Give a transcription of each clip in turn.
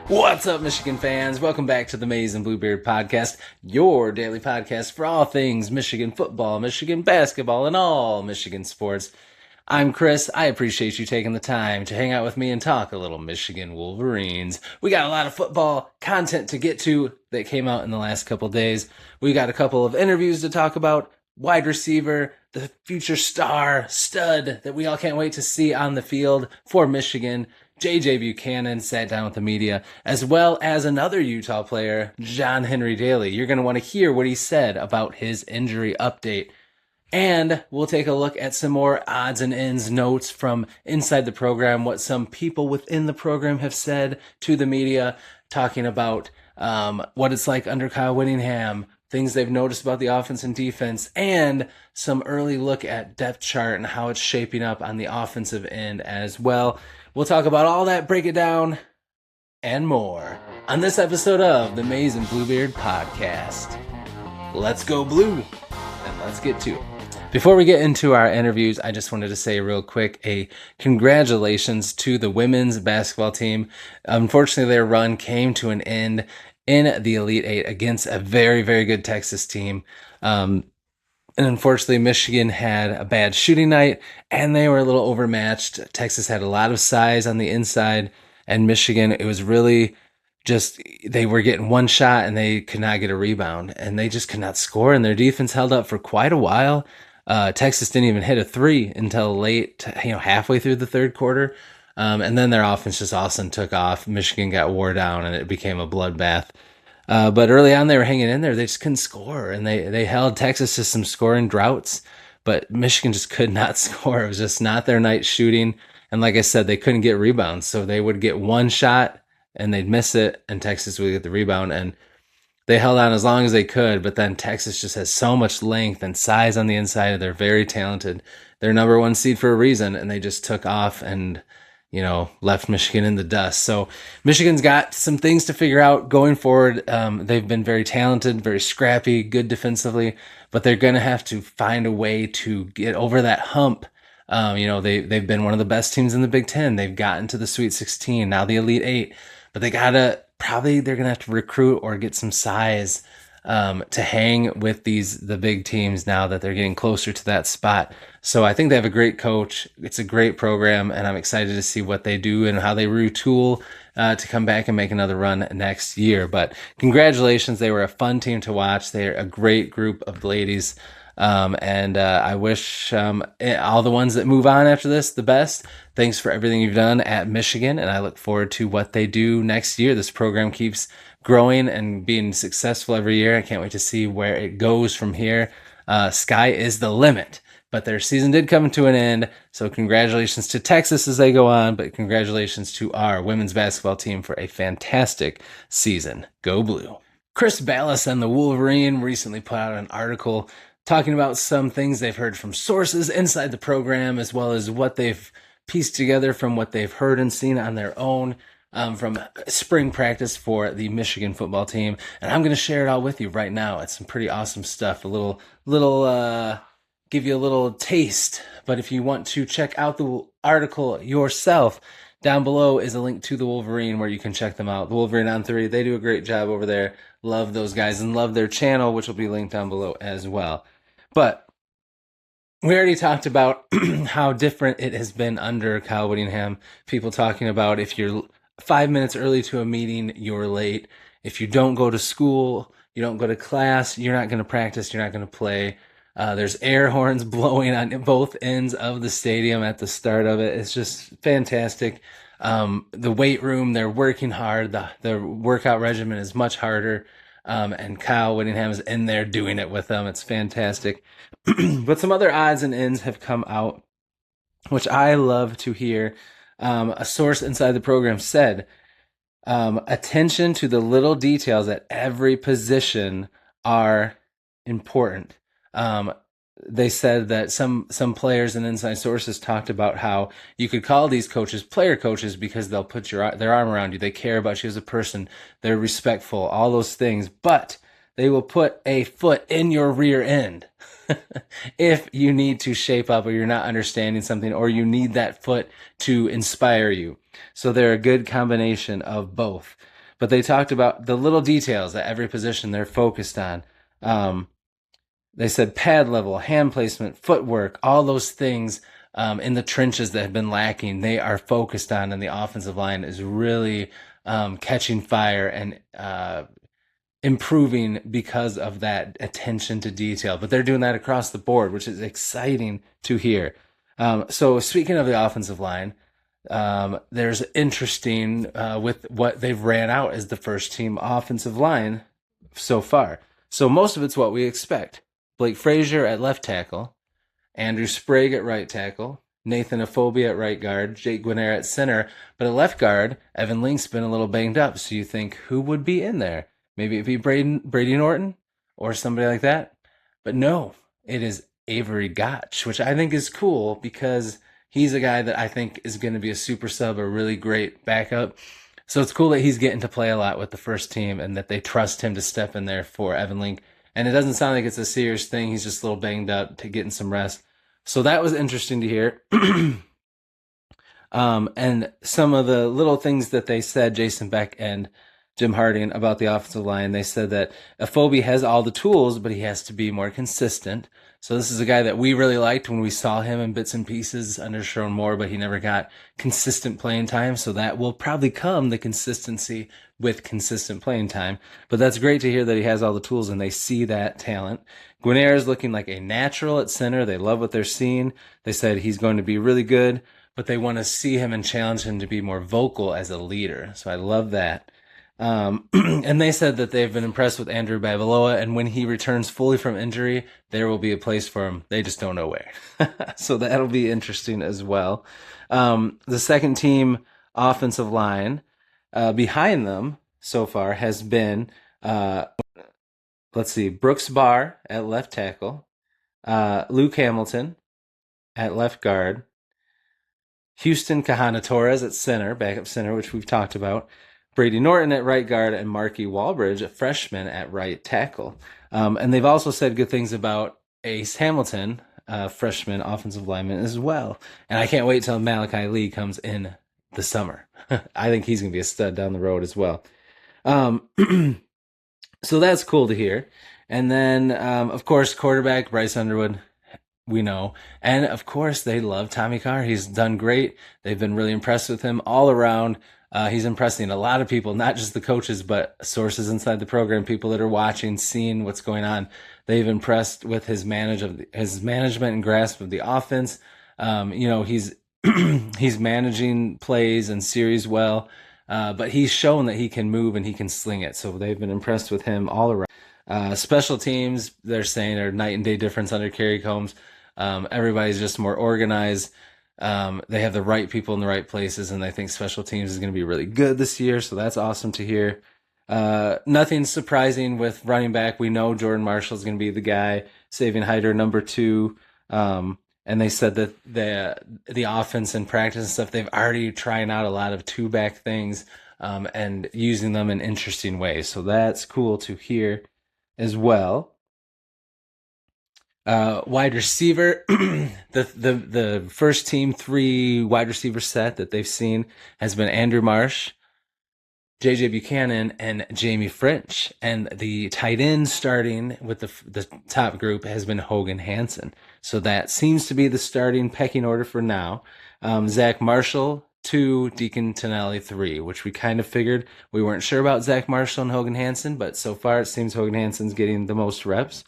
What's up, Michigan fans? Welcome back to the Maize and Bluebeard podcast, your daily podcast for all things Michigan football, Michigan basketball, and all Michigan sports. I'm Chris. I appreciate you taking the time to hang out with me and talk a little Michigan Wolverines. We got a lot of football content to get to that came out in the last couple days. We got a couple of interviews to talk about. Wide receiver, the future stud that we all can't wait to see on the field for Michigan, J.J. Buchanan, sat down with the media, as well as another Utah player, John Henry Daley. You're going to want to hear what he said about his injury update. And we'll take a look at some more odds and ends notes from inside the program, what some people within the program have said to the media, talking about what it's like under Kyle Whittingham, things they've noticed about the offense and defense, and some early look at depth chart and how it's shaping up on the offensive end as well. We'll talk about all that, break it down, and more on this episode of the Maize and Bluebeard podcast. Let's go blue, and let's get to it. Before we get into our interviews, I just wanted to say real quick a congratulations to the women's basketball team. Unfortunately, their run came to an end in the Elite Eight against a very, very good Texas team. And unfortunately, Michigan had a bad shooting night, and they were a little overmatched. Texas had a lot of size on the inside, and Michigan, it was really just, they were getting one shot, and they could not get a rebound, and they just could not score, and their defense held up for quite a while. Texas didn't even hit a three until late, halfway through the third quarter. And then their offense just all of a sudden took off. Michigan got wore down, and it became a bloodbath. But early on, they were hanging in there. They just couldn't score, and they held Texas to some scoring droughts. But Michigan just could not score. It was just not their night shooting. And like I said, they couldn't get rebounds. So they would get one shot, and they'd miss it, and Texas would get the rebound. And they held on as long as they could, but then Texas just has so much length and size on the inside. They're very talented. They're number one seed for a reason, and they just took off and left Michigan in the dust. So Michigan's got some things to figure out going forward. They've been very talented, very scrappy, good defensively, but they're going to have to find a way to get over that hump. They've been one of the best teams in the Big Ten. They've gotten to the Sweet 16, now the Elite Eight, but they're going to have to recruit or get some size to hang with the big teams now that they're getting closer to that spot. So I think they have a great coach. It's a great program, and I'm excited to see what they do and how they retool to come back and make another run next year. But congratulations. They were a fun team to watch. They're a great group of ladies. And I wish all the ones that move on after this the best. Thanks for everything you've done at Michigan, and I look forward to what they do next year. This program keeps growing and being successful every year. I can't wait to see where it goes from here. Sky is the limit, but their season did come to an end. So congratulations to Texas as they go on, but congratulations to our women's basketball team for a fantastic season. Go Blue. Chris Ballas and the Wolverine recently put out an article talking about some things they've heard from sources inside the program, as well as what they've pieced together from what they've heard and seen on their own from spring practice for the Michigan football team. And I'm going to share it all with you right now. It's some pretty awesome stuff. Give you a little taste. But if you want to check out the article yourself, down below is a link to the Wolverine where you can check them out. The Wolverine ON3, they do a great job over there. Love those guys and love their channel, which will be linked down below as well. But we already talked about how different it has been under Kyle Whittingham. People talking about if you're 5 minutes early to a meeting, you're late. If you don't go to school, you don't go to class, you're not going to practice, you're not going to play. There's air horns blowing on both ends of the stadium at the start of it. It's just fantastic. The weight room, they're working hard. The workout regimen is much harder. And Kyle Whittingham is in there doing it with them. It's fantastic. But some other odds and ends have come out, which I love to hear. A source inside the program said, attention to the little details at every position are important. They said that some players and inside sources talked about how you could call these coaches player coaches because they'll put their arm around you. They care about you as a person. They're respectful, all those things. But They will put a foot in your rear end if you need to shape up or you're not understanding something or you need that foot to inspire you. So they're a good combination of both. But they talked about the little details at every position they're focused on. They said pad level, hand placement, footwork, all those things in the trenches that have been lacking, they are focused on, and the offensive line is really catching fire and improving because of that attention to detail. But they're doing that across the board, which is exciting to hear. So speaking of the offensive line, there's interesting with what they've ran out as the first team offensive line so far. So most of it's what we expect. Blake Frazier at left tackle, Andrew Sprague at right tackle, Nathan Afobe at right guard, Jake Guinera at center. But at left guard, Evan Link's been a little banged up. So you think, who would be in there? Maybe it'd be Brady Norton or somebody like that. But no, it is Avery Gotch, which I think is cool because he's a guy that I think is going to be a super sub, a really great backup. So it's cool that he's getting to play a lot with the first team and that they trust him to step in there for Evan Link. And it doesn't sound like it's a serious thing. He's just a little banged up to getting some rest. So that was interesting to hear. And some of the little things that they said, Jason Beck and Jim Harding, about the offensive line, they said that Afobe has all the tools, but he has to be more consistent. So this is a guy that we really liked when we saw him in bits and pieces under Sherrone Moore, but he never got consistent playing time. So that will probably come, the consistency with consistent playing time. But that's great to hear that he has all the tools and they see that talent. Guinera is looking like a natural at center. They love what they're seeing. They said he's going to be really good, but they want to see him and challenge him to be more vocal as a leader. So I love that. And they said that they've been impressed with Andrew Babaloa, and when he returns fully from injury, there will be a place for him. They just don't know where. So that'll be interesting as well. The second team offensive line behind them so far has been, Brooks Barr at left tackle, Luke Hamilton at left guard, Houston Kahana Torres at center, backup center, which we've talked about, Brady Norton at right guard, and Marky Walbridge, a freshman, at right tackle. And they've also said good things about Ace Hamilton, freshman offensive lineman as well. And I can't wait till Malachi Lee comes in the summer. I think he's going to be a stud down the road as well. So that's cool to hear. And then, of course, quarterback Bryce Underwood, we know. And, of course, they love Tommy Carr. He's done great. They've been really impressed with him all around. He's impressing a lot of people, not just the coaches, but sources inside the program, people that are watching, seeing what's going on. They've impressed with his management and grasp of the offense. He's he's managing plays and series well, but he's shown that he can move and he can sling it. So they've been impressed with him all around. Special teams, they're saying, are night and day difference under Kerry Combs. Everybody's just more organized. They have the right people in the right places, and I think special teams is going to be really good this year, so that's awesome to hear. Nothing surprising with running back. We know Jordan Marshall is going to be the guy, saving Hyder number 2. And they said that the offense and practice and stuff, they've already trying out a lot of 2-back things and using them in interesting ways. So that's cool to hear as well. Wide receiver, the first team 3 wide receiver set that they've seen has been Andrew Marsh, J.J. Buchanan, and Jamie French. And the tight end starting with the top group has been Hogan Hansen. So that seems to be the starting pecking order for now. Zach Marshall 2, Deacon Tonelli 3, which we kind of figured. We weren't sure about Zach Marshall and Hogan Hansen, but so far it seems Hogan Hansen's getting the most reps.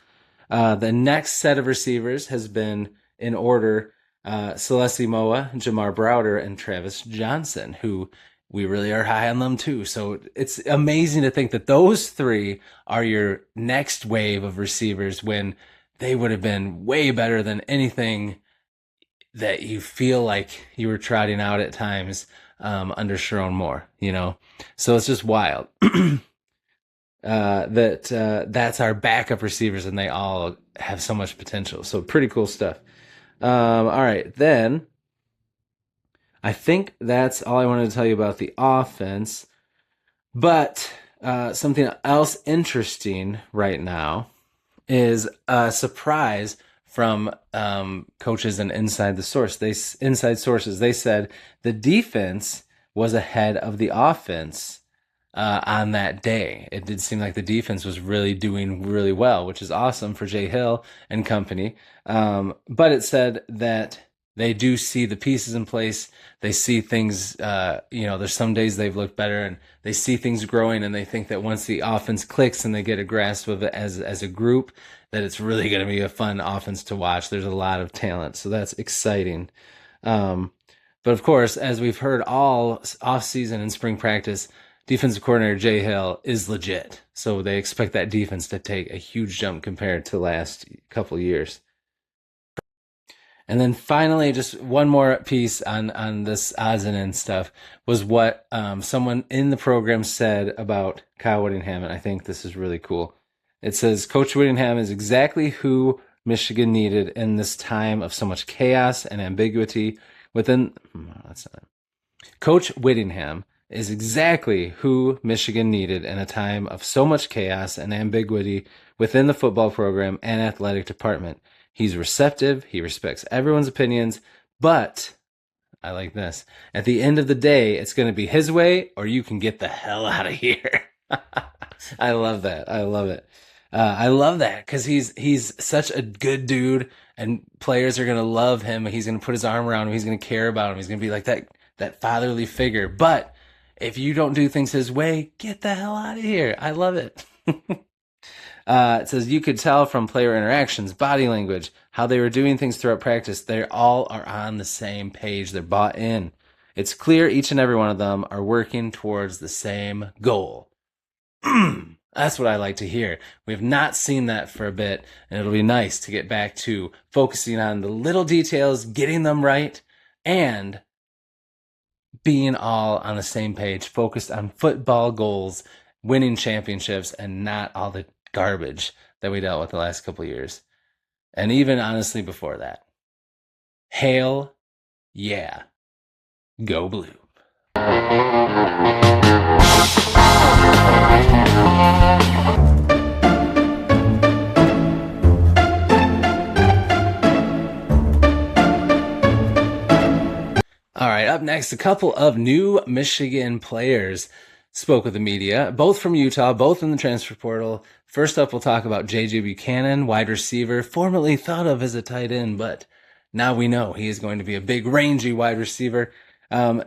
The next set of receivers has been, in order, Celeste Moa, Jamar Browder, and Travis Johnson, who we really are high on them too. So it's amazing to think that those 3 are your next wave of receivers when they would have been way better than anything that you feel like you were trotting out at times under Sherrone Moore, So it's just wild. That's our backup receivers, and they all have so much potential. So pretty cool stuff. All right, then I think that's all I wanted to tell you about the offense. But Something else interesting right now is a surprise from coaches and inside sources. They said the defense was ahead of the offense on that day. It did seem like the defense was really doing really well, which is awesome for Jay Hill and company. But it said that they do see the pieces in place. They see things, there's some days they've looked better and they see things growing, and they think that once the offense clicks and they get a grasp of it as a group, that it's really going to be a fun offense to watch. There's a lot of talent. So that's exciting. But of course, as we've heard all offseason and spring practice, defensive coordinator Jay Hill is legit. So they expect that defense to take a huge jump compared to last couple years. And then finally, just one more piece on this odds and ends stuff was what someone in the program said about Kyle Whittingham, and I think this is really cool. It says, Coach Whittingham is exactly who Michigan needed in this time of so much chaos and ambiguity within... Coach Whittingham is exactly who Michigan needed in a time of so much chaos and ambiguity within the football program and athletic department. He's receptive. He respects everyone's opinions, but I like this. At the end of the day, it's going to be his way or you can get the hell out of here. I love that. I love it. I love that because he's such a good dude and players are going to love him. He's going to put his arm around him. He's going to care about him. He's going to be like that fatherly figure. But if you don't do things his way, get the hell out of here. I love it. It says you could tell from player interactions, body language, how they were doing things throughout practice. They all are on the same page. They're bought in. It's clear each and every one of them are working towards the same goal. That's what I like to hear. We have not seen that for a bit, and it'll be nice to get back to focusing on the little details, getting them right, and being all on the same page, focused on football goals, winning championships, and not all the garbage that we dealt with the last couple of years. And even honestly before that. Hail, yeah. Go Blue. All right, up next, a couple of new Michigan players spoke with the media, both from Utah, both in the transfer portal. First up, we'll talk about J.J. Buchanan, wide receiver, formerly thought of as a tight end, but now we know he is going to be a big, rangy wide receiver.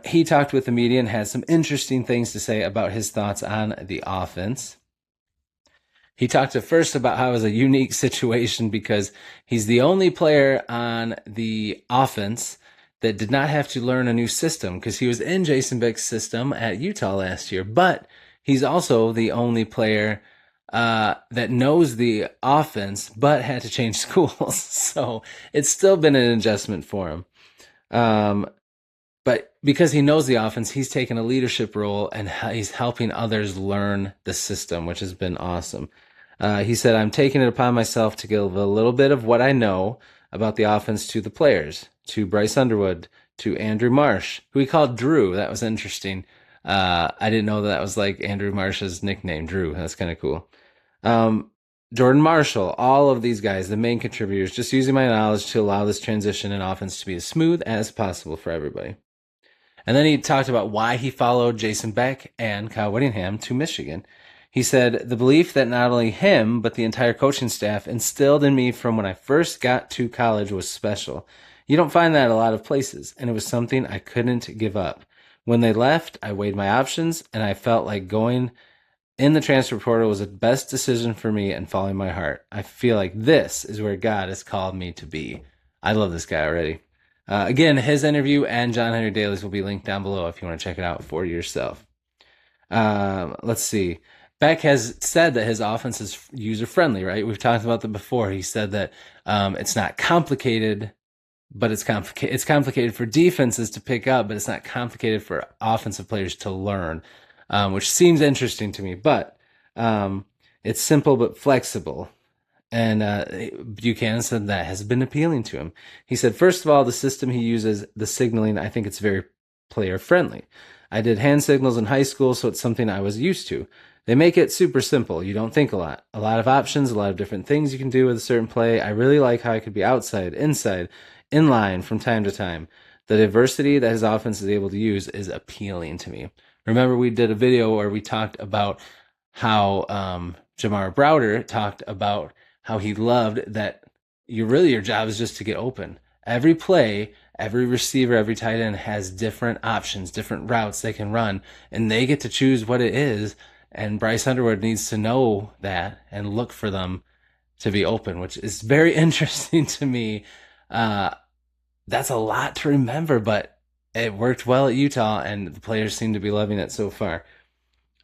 He talked with the media and had some interesting things to say about his thoughts on the offense. He talked at first about how it was a unique situation because he's the only player on the offense that did not have to learn a new system because he was in Jason Beck's system at Utah last year, but he's also the only player that knows the offense but had to change schools. So it's still been an adjustment for him. But because he knows the offense, he's taken a leadership role and he's helping others learn the system, which has been awesome. He said, I'm taking it upon myself to give a little bit of what I know about the offense to the players, to Bryce Underwood, to Andrew Marsh, who he called Drew. That was interesting. I didn't know that was like Andrew Marsh's nickname, Drew. That's kind of cool. Jordan Marshall, all of these guys, the main contributors, just using my knowledge to allow this transition in offense to be as smooth as possible for everybody. And then he talked about why he followed Jason Beck and Kyle Whittingham to Michigan. He said, the belief that not only him, but the entire coaching staff instilled in me from when I first got to college was special. You don't find that a lot of places, and it was something I couldn't give up. When they left, I weighed my options, and I felt like going in the transfer portal was the best decision for me and following my heart. I feel like this is where God has called me to be. I love this guy already. Again, his interview and John Henry Daly's will be linked down below if you want to check it out for yourself. Let's see. Beck has said that his offense is user-friendly, right? We've talked about that before. He said that it's not complicated, but it's complicated for defenses to pick up, but it's not complicated for offensive players to learn, which seems interesting to me. But it's simple but flexible. And Buchanan said that has been appealing to him. He said, first of all, the system he uses, the signaling, I think it's very player-friendly. I did hand signals in high school, so it's something I was used to. They make it super simple. You don't think a lot. A lot of options, a lot of different things you can do with a certain play. I really like how I could be outside, inside, in line from time to time. The diversity that his offense is able to use is appealing to me. Remember, we did a video where we talked about how Jamar Browder talked about how he loved that your job is just to get open. Every play, every receiver, every tight end has different options, different routes they can run, and they get to choose what it is. And Bryce Underwood needs to know that and look for them to be open, which is very interesting to me. That's a lot to remember, but it worked well at Utah, and the players seem to be loving it so far.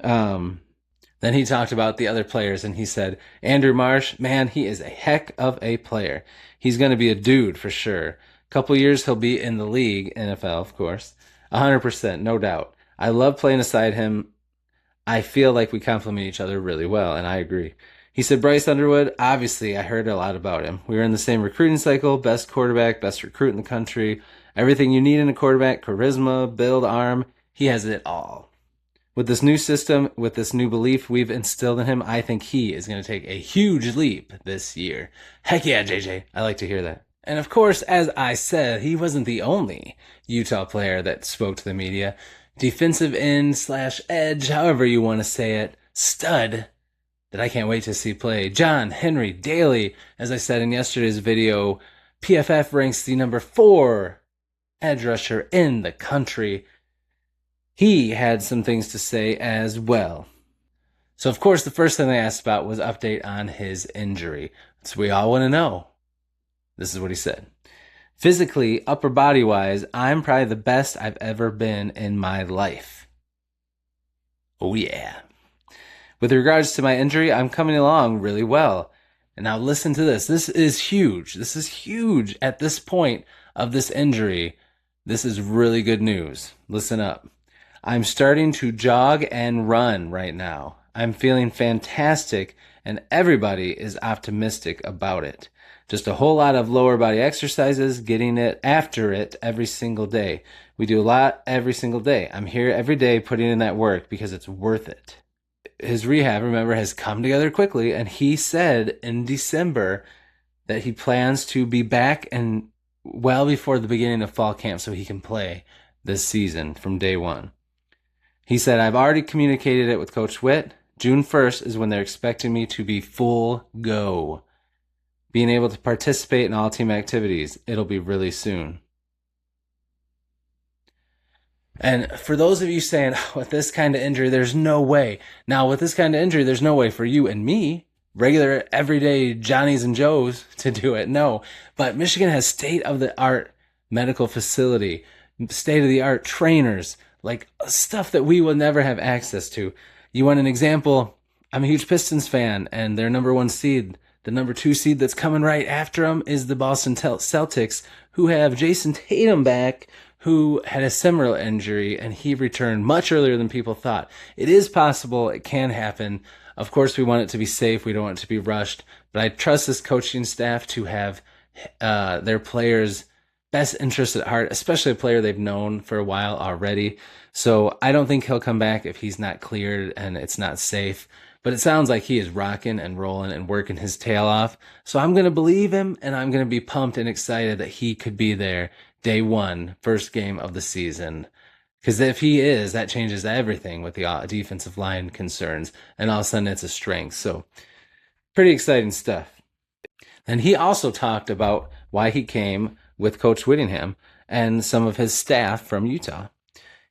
Then he talked about the other players, and he said, Andrew Marsh, man, he is a heck of a player. He's going to be a dude for sure. Couple years he'll be in the league, NFL, of course. 100%, no doubt. I love playing aside him. I feel like we complement each other really well, and I agree. He said, Bryce Underwood, obviously I heard a lot about him. We were in the same recruiting cycle, best quarterback, best recruit in the country. Everything you need in a quarterback, charisma, build, arm, he has it all. With this new system, with this new belief we've instilled in him, I think he is going to take a huge leap this year. Heck yeah, JJ. I like to hear that. And of course, as I said, he wasn't the only Utah player that spoke to the media. Defensive end / edge, however you want to say it, stud that I can't wait to see play. John Henry Daley, as I said in yesterday's video, PFF ranks the number 4 edge rusher in the country. He had some things to say as well. So, of course, the first thing they asked about was update on his injury. So we all want to know. This is what he said. Physically, upper body wise, I'm probably the best I've ever been in my life. Oh yeah. With regards to my injury, I'm coming along really well. And now listen to this. This is huge. This is huge at this point of this injury. This is really good news. Listen up. I'm starting to jog and run right now. I'm feeling fantastic, and everybody is optimistic about it. Just a whole lot of lower body exercises, getting it after it every single day. We do a lot every single day. I'm here every day putting in that work because it's worth it. His rehab, remember, has come together quickly, and he said in December that he plans to be back and well before the beginning of fall camp so he can play this season from day one. He said, I've already communicated it with Coach Witt. June 1st is when they're expecting me to be full go. Being able to participate in all team activities. It'll be really soon. And for those of you saying, with this kind of injury, there's no way. Now, with this kind of injury, there's no way for you and me, regular, everyday Johnnies and Joes, to do it. No. But Michigan has state-of-the-art medical facility, state-of-the-art trainers, like stuff that we will never have access to. You want an example? I'm a huge Pistons fan, and their number 1 seed, the number 2 seed that's coming right after them is the Boston Celtics, who have Jason Tatum back, who had a similar injury, and he returned much earlier than people thought. It is possible. It can happen. Of course, we want it to be safe. We don't want it to be rushed. But I trust this coaching staff to have their players' best interest at heart, especially a player they've known for a while already. So I don't think he'll come back if he's not cleared and it's not safe. But it sounds like he is rocking and rolling and working his tail off. So I'm going to believe him, and I'm going to be pumped and excited that he could be there day one, first game of the season. Because if he is, that changes everything with the defensive line concerns. And all of a sudden, it's a strength. So pretty exciting stuff. And he also talked about why he came with Coach Whittingham and some of his staff from Utah.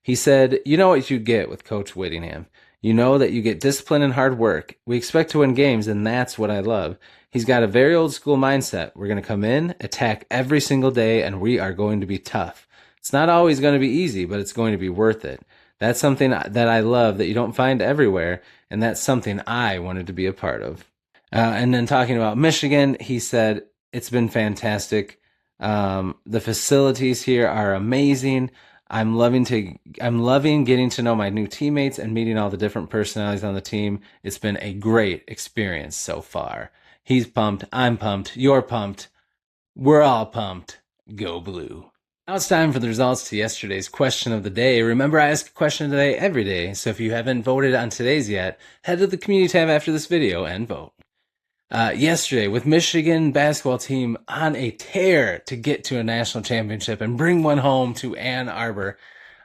He said, you know what you get with Coach Whittingham. You know that you get discipline and hard work. We expect to win games, and that's what I love. He's got a very old school mindset. We're going to come in, attack every single day, and we are going to be tough. It's not always going to be easy, but it's going to be worth it. That's something that I love that you don't find everywhere, and that's something I wanted to be a part of. And then talking about Michigan, he said, it's been fantastic. The facilities here are amazing. I'm loving getting to know my new teammates and meeting all the different personalities on the team. It's been a great experience so far. He's pumped. I'm pumped. You're pumped. We're all pumped. Go Blue. Now it's time for the results to yesterday's question of the day. Remember, I ask a question today every day, so if you haven't voted on today's yet, head to the community tab after this video and vote. Yesterday, with Michigan basketball team on a tear to get to a national championship and bring one home to Ann Arbor,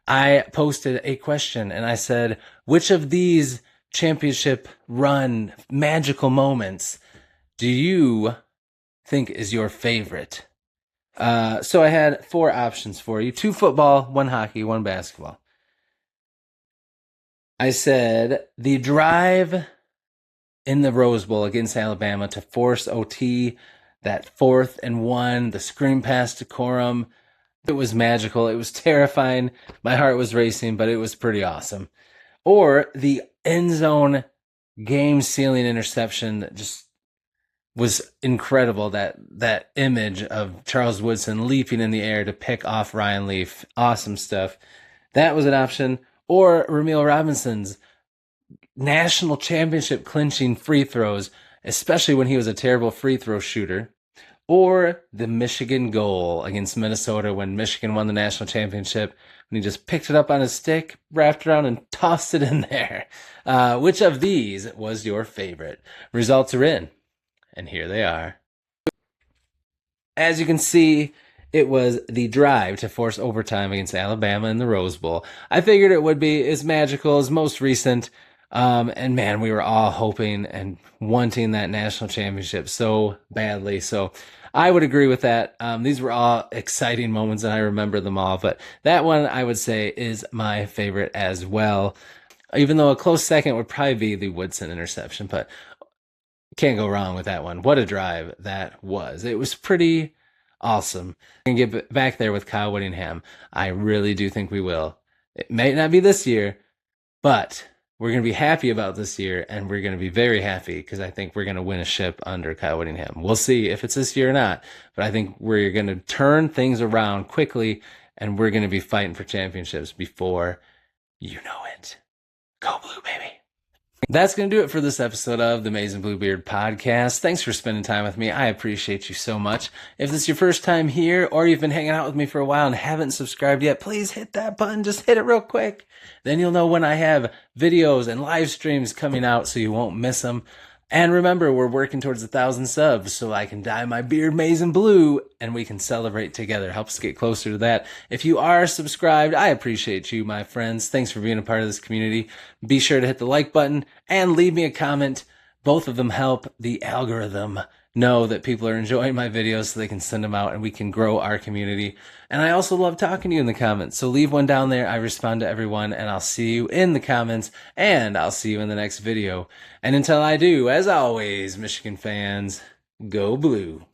I posted a question and I said, which of these championship run magical moments do you think is your favorite? So I had 4 options for you: 2 football, 1 hockey, 1 basketball. I said the drive in the Rose Bowl against Alabama to force OT, that 4th and 1, the screen pass to Corum. It was magical. It was terrifying. My heart was racing, but it was pretty awesome. Or the end zone game-sealing interception that just was incredible. That image of Charles Woodson leaping in the air to pick off Ryan Leaf. Awesome stuff. That was an option. Or Ramil Robinson's national championship clinching free throws, especially when he was a terrible free throw shooter. Or the Michigan goal against Minnesota when Michigan won the national championship, and he just picked it up on his stick, wrapped around, and tossed it in there. Which of these was your favorite? Results are in, and here they are. As you can see, it was the drive to force overtime against Alabama in the Rose Bowl. I figured it would be as magical as most recent. And man, we were all hoping and wanting that national championship so badly. So I would agree with that. These were all exciting moments and I remember them all, but that one I would say is my favorite as well. Even though a close second would probably be the Woodson interception, but can't go wrong with that one. What a drive that was. It was pretty awesome. And get back there with Kyle Whittingham. I really do think we will. It may not be this year, but we're going to be happy about this year, and we're going to be very happy because I think we're going to win a ship under Kyle Whittingham. We'll see if it's this year or not, but I think we're going to turn things around quickly, and we're going to be fighting for championships before you know it. Go Blue, baby. That's going to do it for this episode of the Amazing Bluebeard Podcast. Thanks for spending time with me. I appreciate you so much. If this is your first time here or you've been hanging out with me for a while and haven't subscribed yet, please hit that button. Just hit it real quick. Then you'll know when I have videos and live streams coming out so you won't miss them. And remember, we're working towards 1,000 subs so I can dye my beard maize and blue and we can celebrate together. Help us get closer to that. If you are subscribed, I appreciate you, my friends. Thanks for being a part of this community. Be sure to hit the like button and leave me a comment. Both of them help the algorithm know that people are enjoying my videos so they can send them out and we can grow our community. And I also love talking to you in the comments. So leave one down there. I respond to everyone and I'll see you in the comments and I'll see you in the next video. And until I do, as always, Michigan fans, go blue.